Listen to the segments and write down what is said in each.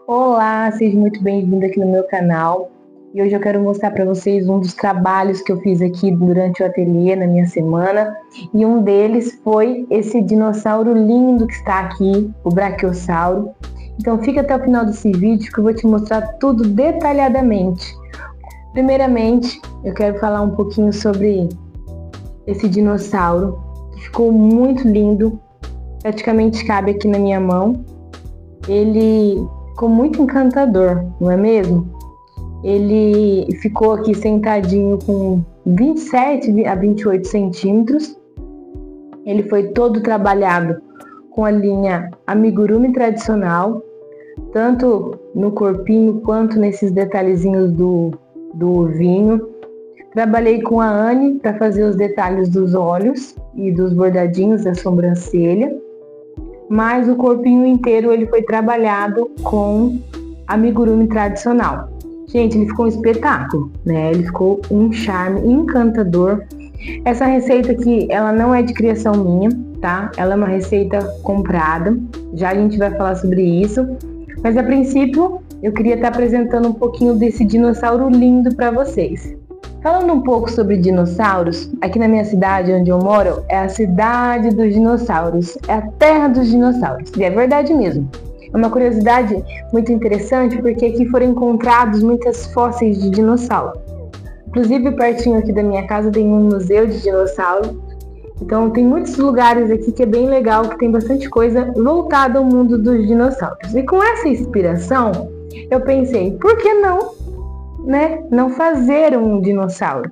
Olá, seja muito bem-vindo aqui no meu canal. E hoje eu quero mostrar para vocês um dos trabalhos que eu fiz aqui durante o ateliê na minha semana. E um deles foi esse dinossauro lindo que está aqui, o Brachiosauro. Então fica até o final desse vídeo que eu vou te mostrar tudo detalhadamente. Primeiramente, eu quero falar um pouquinho sobre esse dinossauro, que ficou muito lindo, praticamente cabe aqui na minha mão. Ele ficou muito encantador, não é mesmo? Ele ficou aqui sentadinho com 27 a 28 centímetros. Ele foi todo trabalhado com a linha amigurumi tradicional, tanto no corpinho quanto nesses detalhezinhos do ovinho. Trabalhei com a Anne para fazer os detalhes dos olhos e dos bordadinhos da sobrancelha. Mas o corpinho inteiro ele foi trabalhado com amigurumi tradicional. Gente, ele ficou um espetáculo, né? Ele ficou um charme encantador. Essa receita aqui, ela não é de criação minha, tá? Ela é uma receita comprada. Já a gente vai falar sobre isso. Mas a princípio, eu queria estar apresentando um pouquinho desse dinossauro lindo para vocês. Falando um pouco sobre dinossauros, aqui na minha cidade, onde eu moro, é a cidade dos dinossauros, é a terra dos dinossauros, e é verdade mesmo. É uma curiosidade muito interessante porque aqui foram encontrados muitas fósseis de dinossauro. Inclusive, pertinho aqui da minha casa tem um museu de dinossauro, então tem muitos lugares aqui que é bem legal, que tem bastante coisa voltada ao mundo dos dinossauros. E com essa inspiração, eu pensei, por que não fazer um dinossauro?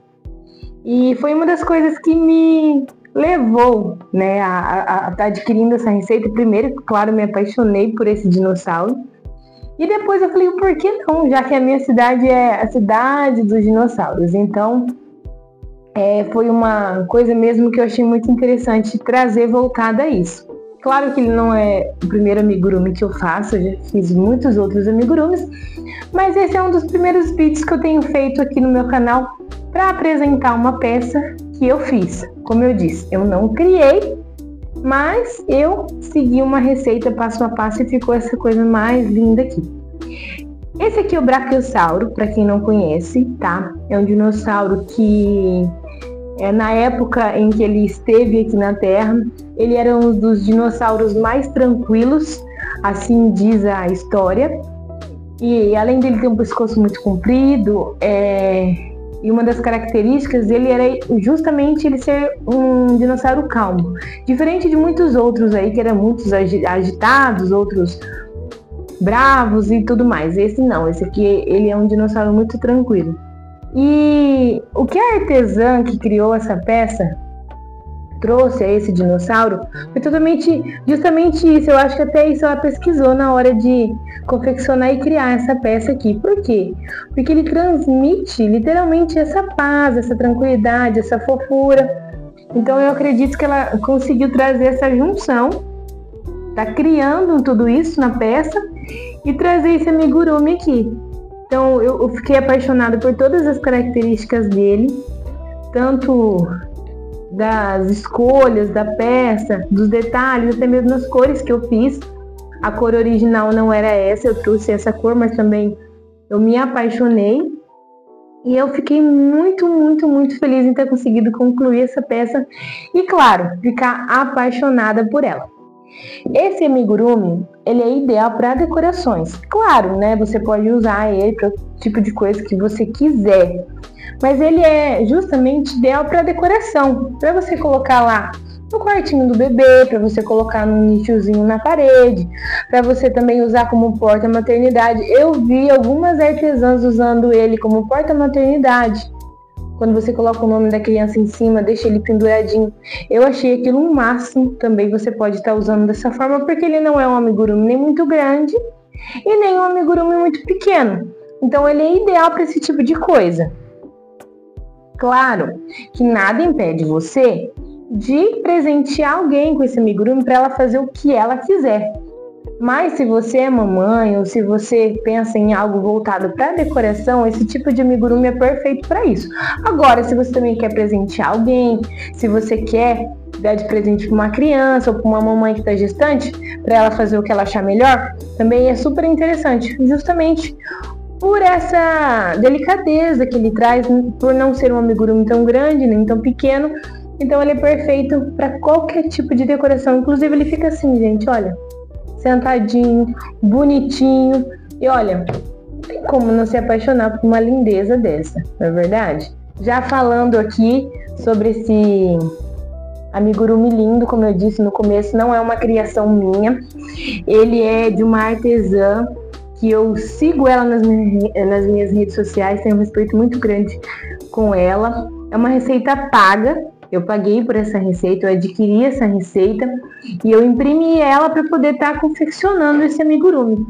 E foi uma das coisas que me levou, né, a estar adquirindo essa receita. Primeiro, claro, me apaixonei por esse dinossauro. E depois eu falei, por que não? Já que a minha cidade é a cidade dos dinossauros. Então, foi uma coisa mesmo que eu achei muito interessante trazer voltada a isso. Claro que ele não é o primeiro amigurumi que eu faço, eu já fiz muitos outros amigurumis, mas esse é um dos primeiros vídeos que eu tenho feito aqui no meu canal para apresentar uma peça que eu fiz. Como eu disse, eu não criei, mas eu segui uma receita passo a passo e ficou essa coisa mais linda aqui. Esse aqui é o Brachiosauro, para quem não conhece, tá? É um dinossauro que na época em que ele esteve aqui na Terra, ele era um dos dinossauros mais tranquilos, assim diz a história. E além dele ter um pescoço muito comprido, e uma das características dele era justamente ele ser um dinossauro calmo. Diferente de muitos outros aí, que eram muitos agitados, outros bravos e tudo mais. Esse não, esse aqui ele é um dinossauro muito tranquilo. E o que a artesã que criou essa peça trouxe a esse dinossauro foi justamente isso. Eu acho que até isso ela pesquisou na hora de confeccionar e criar essa peça aqui. Por quê? Porque ele transmite literalmente essa paz, essa tranquilidade, essa fofura. Então eu acredito que ela conseguiu trazer essa junção, tá criando tudo isso na peça e trazer esse amigurumi aqui. Então eu fiquei apaixonada por todas as características dele, tanto das escolhas da peça, dos detalhes, até mesmo das cores que eu fiz. A cor original não era essa, eu trouxe essa cor, mas também eu me apaixonei. E eu fiquei muito, muito, muito feliz em ter conseguido concluir essa peça e, claro, ficar apaixonada por ela. Esse amigurumi, ele é ideal para decorações. Claro, né? Você pode usar ele para o tipo de coisa que você quiser. Mas ele é justamente ideal para decoração. Para você colocar lá no quartinho do bebê, para você colocar num nichozinho na parede, para você também usar como porta-maternidade. Eu vi algumas artesãs usando ele como porta-maternidade. Quando você coloca o nome da criança em cima, deixa ele penduradinho. Eu achei aquilo um máximo. Também você pode estar usando dessa forma, porque ele não é um amigurumi nem muito grande e nem um amigurumi muito pequeno. Então ele é ideal para esse tipo de coisa. Claro que nada impede você de presentear alguém com esse amigurumi para ela fazer o que ela quiser. Mas se você é mamãe ou se você pensa em algo voltado para decoração, esse tipo de amigurumi é perfeito para isso. Agora, se você também quer presentear alguém, se você quer dar de presente para uma criança ou para uma mamãe que está gestante, para ela fazer o que ela achar melhor, também é super interessante, justamente por essa delicadeza que ele traz, por não ser um amigurumi tão grande nem tão pequeno. Então ele é perfeito para qualquer tipo de decoração. Inclusive ele fica assim, gente, olha, sentadinho, bonitinho. E olha, não tem como não se apaixonar por uma lindeza dessa, não é verdade? Já falando aqui sobre esse amigurumi lindo, como eu disse no começo, não é uma criação minha. Ele é de uma artesã que eu sigo ela nas minhas redes sociais, tenho um respeito muito grande com ela. É uma receita paga. Eu paguei por essa receita, eu adquiri essa receita e eu imprimi ela para poder estar confeccionando esse amigurumi.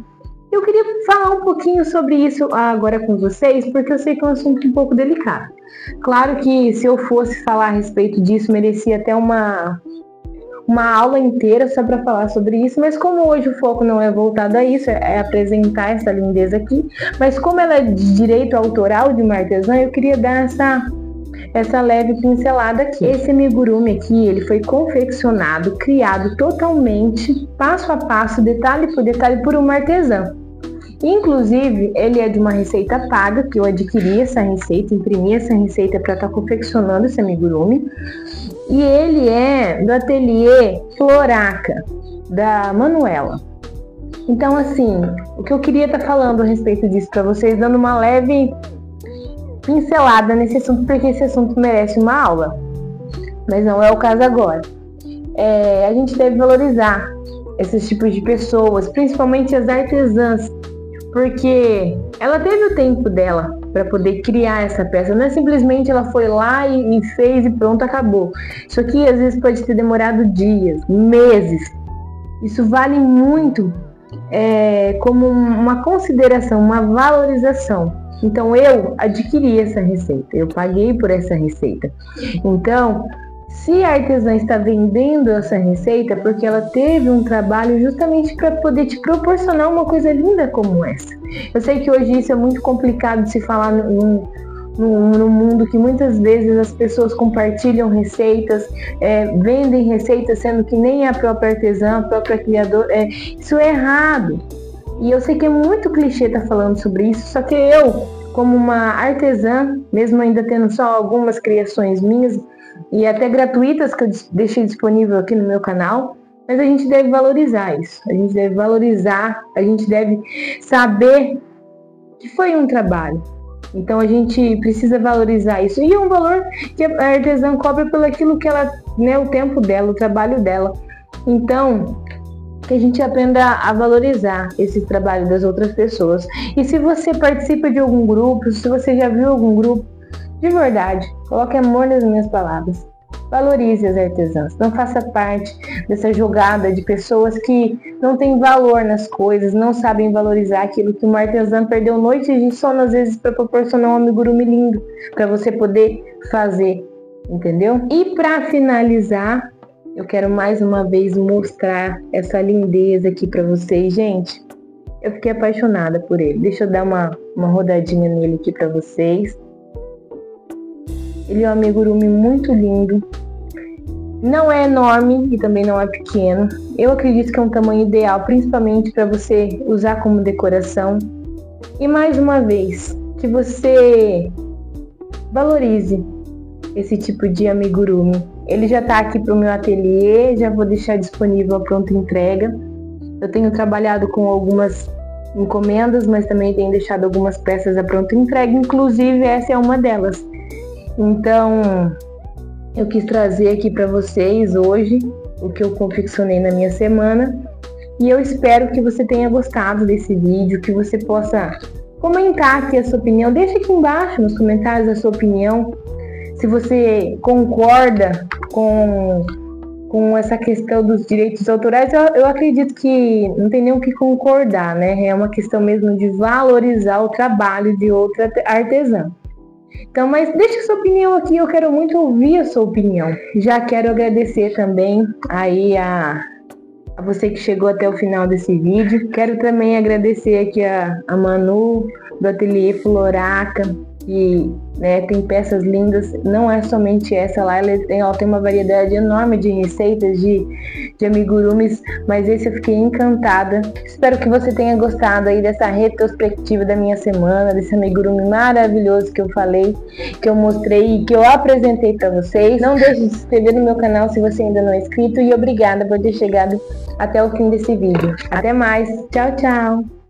Eu queria falar um pouquinho sobre isso agora com vocês, porque eu sei que é um assunto um pouco delicado. Claro que se eu fosse falar a respeito disso, merecia até uma aula inteira só para falar sobre isso, mas como hoje o foco não é voltado a isso, é apresentar essa lindeza aqui, mas como ela é de direito autoral de uma artesã, eu queria dar essa leve pincelada aqui. Esse amigurumi aqui, ele foi confeccionado, criado totalmente, passo a passo, detalhe por detalhe, por uma artesã. Inclusive, ele é de uma receita paga, que eu adquiri essa receita, imprimi essa receita para estar confeccionando esse amigurumi. E ele é do ateliê Floraca, da Manuela. Então, assim, o que eu queria estar falando a respeito disso para vocês, dando uma leve pincelada nesse assunto, porque esse assunto merece uma aula, mas não é o caso agora. A gente deve valorizar esses tipos de pessoas, principalmente as artesãs, porque ela teve o tempo dela para poder criar essa peça, não é simplesmente ela foi lá e fez e pronto, acabou. Isso aqui às vezes pode ter demorado dias, meses. Isso vale muito como uma consideração, uma valorização. Então eu adquiri essa receita, eu paguei por essa receita. Então, se a artesã está vendendo essa receita, porque ela teve um trabalho justamente para poder te proporcionar uma coisa linda como essa. Eu sei que hoje isso é muito complicado de se falar no mundo, que muitas vezes as pessoas compartilham receitas, vendem receitas, sendo que nem a própria artesã, a própria criadora, isso é errado. E eu sei que é muito clichê estar falando sobre isso, só que eu, como uma artesã, mesmo ainda tendo só algumas criações minhas, e até gratuitas que eu deixei disponível aqui no meu canal, mas a gente deve valorizar isso, a gente deve valorizar, a gente deve saber que foi um trabalho. Então a gente precisa valorizar isso. E é um valor que a artesã cobra pelo aquilo que ela, o tempo dela, o trabalho dela. Então, que a gente aprenda a valorizar esse trabalho das outras pessoas. E se você participa de algum grupo, se você já viu algum grupo, de verdade, coloque amor nas minhas palavras. Valorize as artesãs. Não faça parte dessa jogada de pessoas que não têm valor nas coisas, não sabem valorizar aquilo que uma artesã perdeu noites de sono, às vezes, para proporcionar um amigurumi lindo, para você poder fazer, entendeu? E para finalizar, eu quero mais uma vez mostrar essa lindeza aqui para vocês, gente. Eu fiquei apaixonada por ele. Deixa eu dar uma rodadinha nele aqui para vocês. Ele é um amigurumi muito lindo. Não é enorme e também não é pequeno. Eu acredito que é um tamanho ideal, principalmente para você usar como decoração. E mais uma vez, que você valorize esse tipo de amigurumi. Ele já está aqui para o meu ateliê, já vou deixar disponível a pronta entrega. Eu tenho trabalhado com algumas encomendas, mas também tenho deixado algumas peças a pronta entrega, inclusive essa é uma delas. Então, eu quis trazer aqui para vocês hoje o que eu confeccionei na minha semana e eu espero que você tenha gostado desse vídeo, que você possa comentar aqui a sua opinião. Deixa aqui embaixo nos comentários a sua opinião, se você concorda com essa questão dos direitos autorais. Eu acredito que não tem nem o que concordar, né? É uma questão mesmo de valorizar o trabalho de outra artesã. Então, mas deixa a sua opinião aqui, eu quero muito ouvir a sua opinião. Já quero agradecer também aí a você que chegou até o final desse vídeo. Quero também agradecer aqui a Manu do Ateliê Floraca, que tem peças lindas. Não é somente essa lá, ela tem uma variedade enorme de receitas de amigurumis, mas esse eu fiquei encantada. Espero que você tenha gostado aí dessa retrospectiva da minha semana, desse amigurumi maravilhoso que eu falei, que eu mostrei e que eu apresentei para vocês. Não deixe de se inscrever no meu canal se você ainda não é inscrito, e obrigada por ter chegado até o fim desse vídeo. Até mais, tchau, tchau!